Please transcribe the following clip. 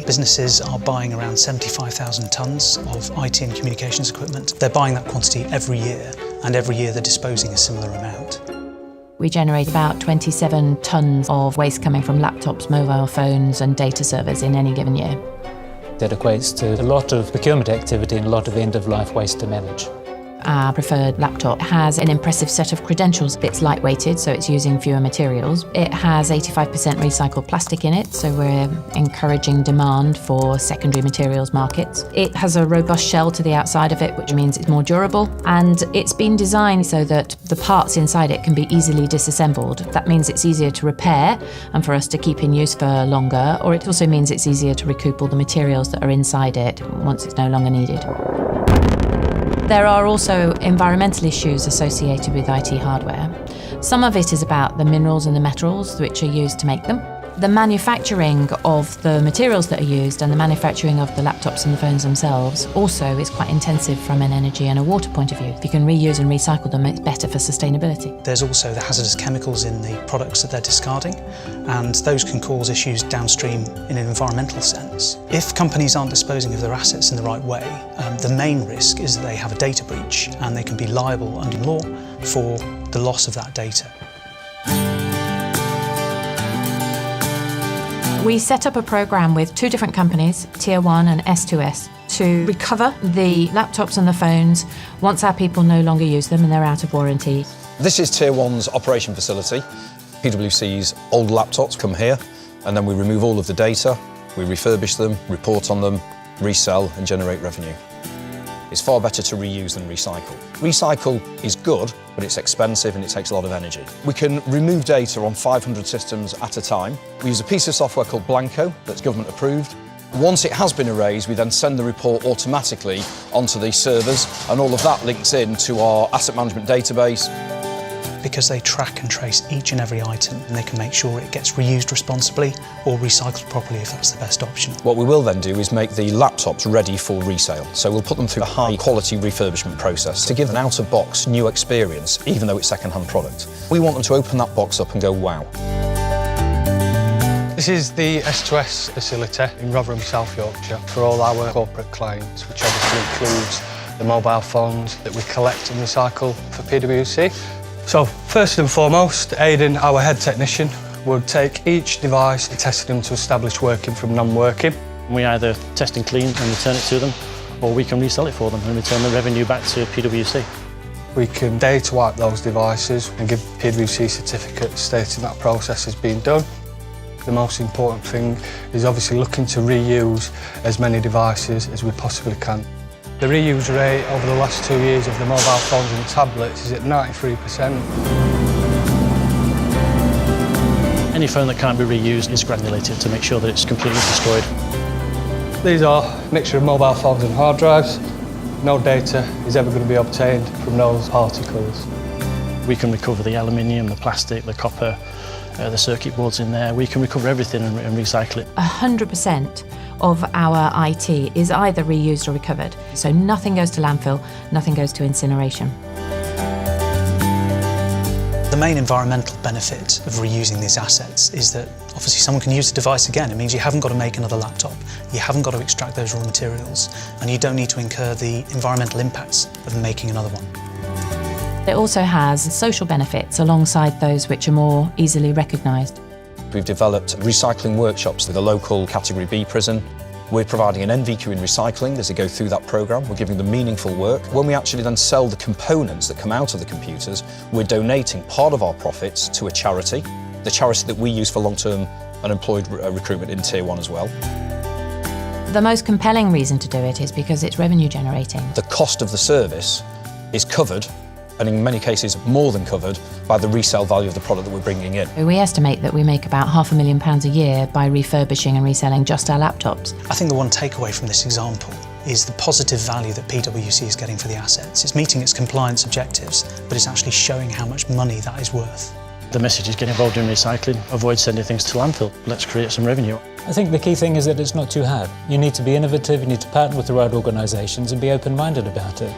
Businesses are buying around 75,000 tonnes of IT and communications equipment. They're buying that quantity every year, and every year they're disposing a similar amount. We generate about 27 tonnes of waste coming from laptops, mobile phones and data servers in any given year. That equates to a lot of procurement activity and a lot of end-of-life waste to manage. Our preferred laptop has an impressive set of credentials. It's lightweighted, so it's using fewer materials. It has 85% recycled plastic in it, so we're encouraging demand for secondary materials markets. It has a robust shell to the outside of it, which means it's more durable, and it's been designed so that the parts inside it can be easily disassembled. That means it's easier to repair and for us to keep in use for longer, or it also means it's easier to recoup all the materials that are inside it once it's no longer needed. There are also environmental issues associated with IT hardware. Some of it is about the minerals and the metals which are used to make them. The manufacturing of the materials that are used and the manufacturing of the laptops and the phones themselves also is quite intensive from an energy and a water point of view. If you can reuse and recycle them, it's better for sustainability. There's also the hazardous chemicals in the products that they're discarding, and those can cause issues downstream in an environmental sense. If companies aren't disposing of their assets in the right way, the main risk is that they have a data breach and they can be liable under law for the loss of that data. We set up a programme with two different companies, Tier 1 and S2S, to recover the laptops and the phones once our people no longer use them and they're out of warranty. This is Tier 1's operation facility. PwC's old laptops come here, and then we remove all of the data, we refurbish them, report on them, resell and generate revenue. It's far better to reuse than recycle. Recycle is good, but it's expensive and it takes a lot of energy. We can remove data on 500 systems at a time. We use a piece of software called Blanco that's government approved. Once it has been erased, we then send the report automatically onto these servers, and all of that links in to our asset management database. Because they track and trace each and every item, and they can make sure it gets reused responsibly or recycled properly if that's the best option. What we will then do is make the laptops ready for resale. So we'll put them through a high quality refurbishment process to give an out-of-box new experience, even though it's second-hand product. We want them to open that box up and go, wow. This is the S2S facility in Rotherham, South Yorkshire, for all our corporate clients, which obviously includes the mobile phones that we collect and recycle for PwC. So, first and foremost, Aidan, our head technician, would take each device and test them to establish working from non-working. We either test and clean and return it to them, or we can resell it for them and return the revenue back to PwC. We can data wipe those devices and give PwC certificates stating that process has been done. The most important thing is obviously looking to reuse as many devices as we possibly can. The reuse rate over the last 2 years of the mobile phones and tablets is at 93%. Any phone that can't be reused is granulated to make sure that it's completely destroyed. These are a mixture of mobile phones and hard drives. No data is ever going to be obtained from those particles. We can recover the aluminium, the plastic, the copper, the circuit boards in there. We can recover everything and recycle it. 100% of our IT is either reused or recovered. So nothing goes to landfill, nothing goes to incineration. The main environmental benefit of reusing these assets is that obviously someone can use the device again. It means you haven't got to make another laptop, you haven't got to extract those raw materials, and you don't need to incur the environmental impacts of making another one. It also has social benefits alongside those which are more easily recognised. We've developed recycling workshops with a local Category B prison. We're providing an NVQ in recycling as they go through that programme. We're giving them meaningful work. When we actually then sell the components that come out of the computers, we're donating part of our profits to a charity, the charity that we use for long-term unemployed recruitment in Tier 1 as well. The most compelling reason to do it is because it's revenue generating. The cost of the service is covered, and in many cases more than covered, by the resale value of the product that we're bringing in. We estimate that we make about £500,000 a year by refurbishing and reselling just our laptops. I think the one takeaway from this example is the positive value that PwC is getting for the assets. It's meeting its compliance objectives, but it's actually showing how much money that is worth. The message is get involved in recycling, avoid sending things to landfill. Let's create some revenue. I think the key thing is that it's not too hard. You need to be innovative, you need to partner with the right organisations and be open-minded about it.